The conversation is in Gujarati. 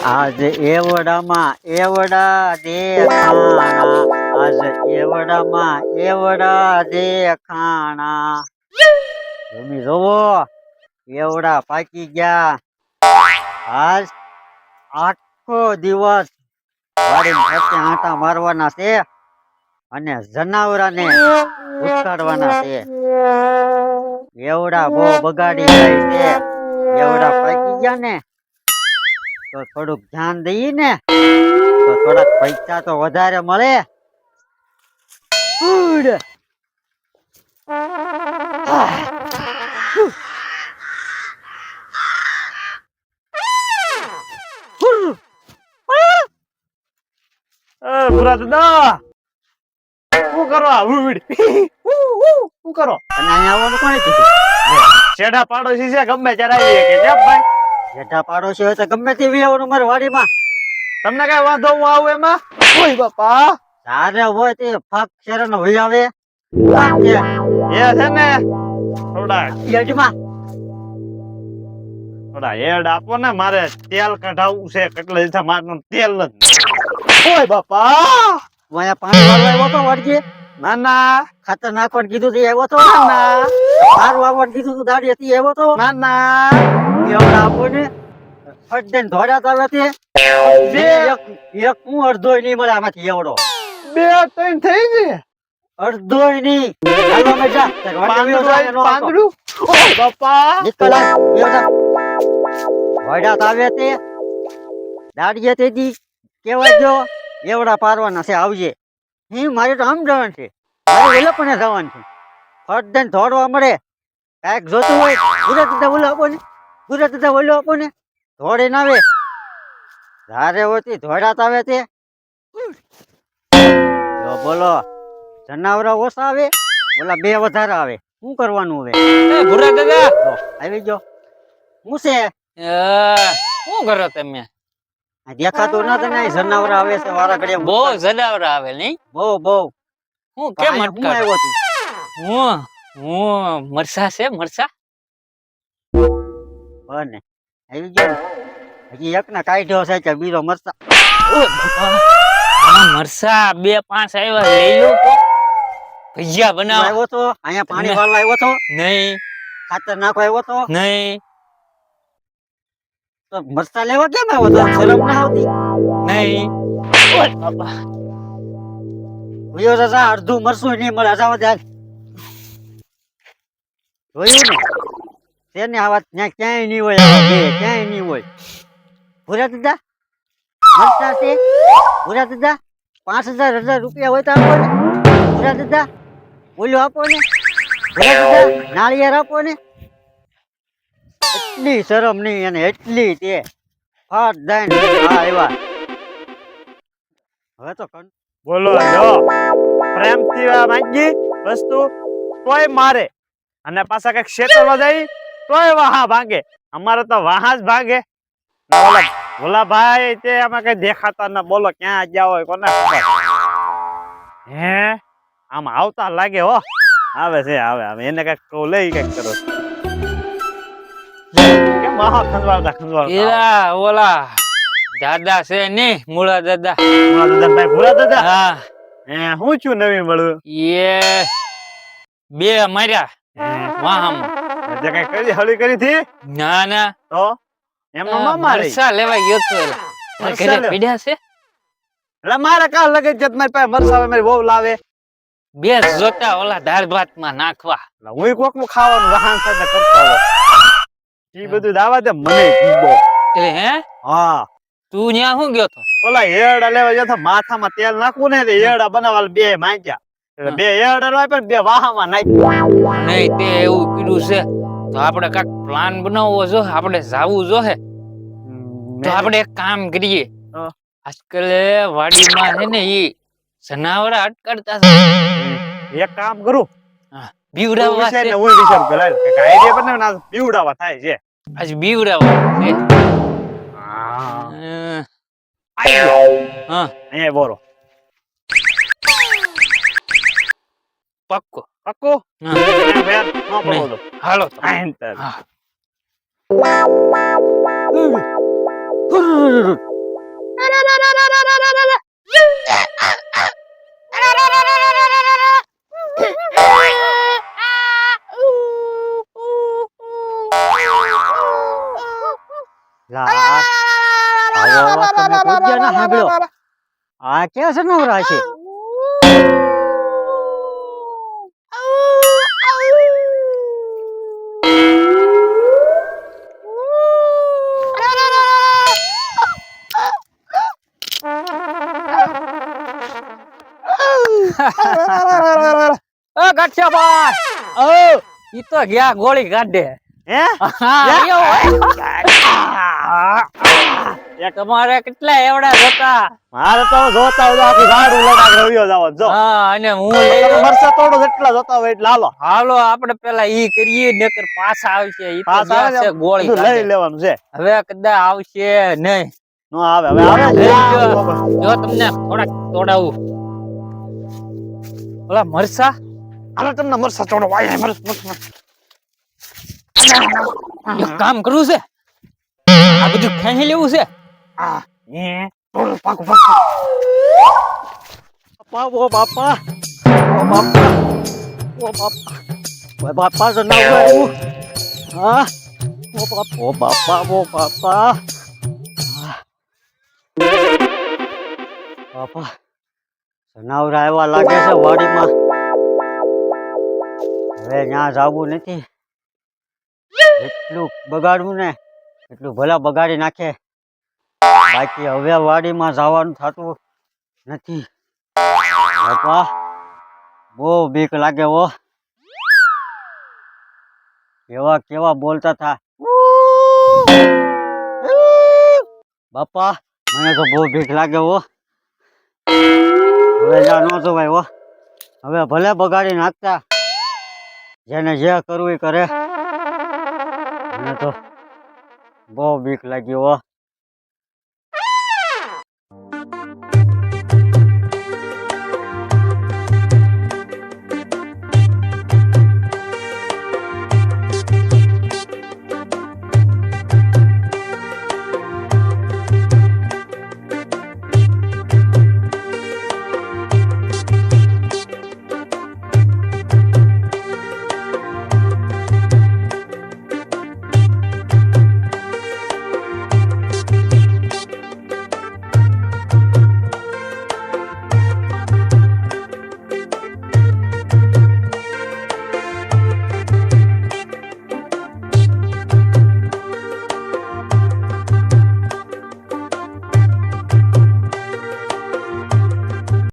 આજ એવડામાં એવડા દેખાણા, આજ એવડામાં એવડા દેખાણા. તમે જોવો એવડા પાકી ગયા. આજ આખો દિવસ વાડીમાં ફરતે આંટા મારવાના છે અને જનાવરાને ઉતારવાના છે. એવડા બહુ બગાડી જાય છે. એવડા પાકી ગયા ને તો થોડુંક ધ્યાન દઈએ ને તો થોડાક પૈસા તો વધારે મળે. ઉડ. ભૂરા દાદા શું કરો ઉડ શું કરો? અને અહીંયા આવવાનું કોણે કીધું? શેઠા પાડોશી છે ગમે ત્યારે આવી કે જેમ ભાઈ જેઠા પાડોશી હોય તો ગમે તેવી આવવાનું મારી વાડીમાં. તમને કઈ વાંધો હું આવું એમાં? ઓય બાપા તારે હોય તે ફાક શેરનો હોય આવે. એ છે ને થોડા યજમા હેડ આપો ને મારે તેલ કઢાવવું છે કેટલે દિવસે મારનું તેલ નથી. ઓય બાપા વાયા પાણી વાળવા આવ્યો તો વાડીએ. ના ના ખાતર નાખવાનું કીધું તે આવ્યો તો. ના સાર વાવવાનું કીધું તું દાડી હતી આવ્યો તો. ના ના એવડા આપો ને ફટ ધોડા તો આવે તે. બે એક હું અડધોય નહીં મળે આમાંથી એવડો. બે ત્રણ થઈ ગઈ અડધોય નહીં. હાલો મેજા પાંદડું. ઓય બાપા વડા આવે તે દાડીએ તેથી કેવા જો એવડા પારવાના છે આવજે. મારે તો આમ જવાનું છે. મારે વેલો પણ જવાનું છે. ફટ દઈને ધોડવા મળે. કાંઈક જોતું હોય ગુજરાત દાદા બોલો આપો ને. ગુજરાત દાદા બોલો આપો ને. ધોડે ના આવે. ધારે હોતી ધોડા આવે તે. જો બોલો જનાવરા ઓછા આવે ઓલા બે વધારે આવે. શું કરવાનું હવે? ભૂરા દાદા આવી ગયો. શું છે? શું કરો તમે? દેખાતું ના તને જનાવરા આવે છે વારા ઘડીએ. બહુ જનાવરા આવે નહીં? બહુ બહુ. હું કેમ હું અટકાવ? આવ્યો તું? હું મરસા છે મરસા. બને આવી ગયો ને? હજી એક ના કાઢ્યો છે કે બીજો મરસા. મરસા 2-5 આવ્યા લઈ લો તો ભજીયા બનાવ. આવ્યો તો અહીંયા પાણી વાળવા આવ્યો તો નહીં ખાતર નાખવા આવ્યો તો નહીં તો મરસા લેવા કેમ આવ્યો તો? શરમ ના આવતી? નહીં. ઓય બાપા ભયો રાજા અડધું મરસું નહીં મળે. આજાવા દે જોયું ને તેને આ વાત ત્યાં ક્યાંય નહીં હોય. આવા બે ક્યાંય નહીં હોય. ભૂરા દાદા મરસા છે. ભૂરા દાદા 5,000 રૂપિયા હોય તો આપો ને. ભૂરા દાદા બોલ્યો આપો ને. ભૂરા દાદા નાળિયેર આપો ને. એટલી શરમ નહીં અને એટલી તે ફાટ દઈને આવ્યા. હવે તો બોલો જો પ્રેમથી માંગી વસ્તુ તોય મારે અને પાછા કઈક ક્ષેત્રમાં જાય તોય વાહા ભાગે. અમારે તો વાહા જ ભાગે. ભોલા ભાઈ તે અમે કઈ દેખાતા ના. બોલો ક્યાં ગયા હોય કોને ખબર? હે આમ આવતા લાગે હો. આવે છે આવે આવે એને કઈક કહું લઈ કઈક કરો કેમ વાહા ખંજવાળતા એલા ઓલા દાદા છે ને મૂળા દાદા. ભાઈ ભૂરા દાદા હા હે હું છું નવી મળું એ 2 માર્યા વાહામાં. જે કઈ કરી હળી કરી થી ના ના તો એમનો ન મારે. મરસા લેવા ગયો તો એલા. મરચાં ઘરે લેવા? પડ્યા છે. એટલે મારે કા લગે જત મારી પાસે મરસા મારી વહુ લાવે. 2 જોતા ઓલા દાળ ભાત માં નાખવા. હું કોક નું ખાવાનું રહાન સાથે કરતો હોઉં. ઈ બધું દાવા દે મને પીબો. એટલે હે હા તું ન્યા શું ગયો તો? ઓલા હેડા લેવા જતો માથામાં તેલ નાખવું ને તે હેડા બનાવવા 2 માંગ્યા. એટલે 2 હેડા નો આપ્યા ને 2 વાહામાં નાખ્યા. નહીં તે એવું કીધું છે તો આપણે કાક પ્લાન બનાવવો જો. આપણે જાવું જો હે તો આપણે એક કામ કરીએ. હા. આજકાલ વાડીમાં છે ને ઈ જનાવરા અટકાડતા છે. એક કામ કરું બીવડાવવા છે. હું વિચાર પેલા કે આઈડિયા બનાવ ના પીવડાવા થાય છે. આજ બીવડાવવા છે. હા અહીંયા બોરો પક્કો. પક્કો હા. ફેર ન પડવો દો. હાલો તો. આયન તાર. હા. લા, આવો અવાજ તો મેં કોઈ દી ના સાંભળ્યો. આ ક્યાં સનવરા છે? ઓ ગઠિયાભાઈ ઓ ઈ તો ગયા ગોળી કાઢે હે હા આયો હોય. તમારે કેટલા એવડા હતા મારે તો જોતા હોય તો આખી ઝાડું લડાક રવ્યો જાવ જો હા અને હું તમે લઈ મરચા તોડો જેટલા જોતા હોય એટલે હાલો હાલો આપણે પેલા ઈ કરીએ નકર પાછા આવશે ઈ તો પાછા ગયા છે ગોળી બધું કાઢે. લઈ લેવાનું છે હવે કદાચ આવશે નહીં નો આવે હવે આવે જો તમને થોડાક તોડાવું ઓલા મરસા હાલો તમને મરચા તોડો વાય મરચા એક કામ કરવું છે આ બધું ખેંચી લેવું છે આ એ તોડો પાકો પાકો બાપા ઓ બાપા ઓ બાપા ઓ બાપા ઓય બાપા સનવરા આવ્યું. હા ઓ બાપા ઓ બાપા ઓ બાપા બાપા સનવરા આવ્યા લાગે છે વાડીમાં. હવે ત્યાં જવું નથી. એટલું બગાડવું ને એટલું ભલા બગાડી નાખે. બાકી હવે વાડીમાં જવાનું થતું નથી. બાપા બહુ બીક લાગે હો. કેવા કેવા બોલતા થા. બાપા મને તો બહુ બીક લાગે હો. હવે જા ન જવાય હો. હવે ભલે બગાડી નાખતા જેને જે કરવું એ કરે. મને તો બહુ બીક લાગી હો.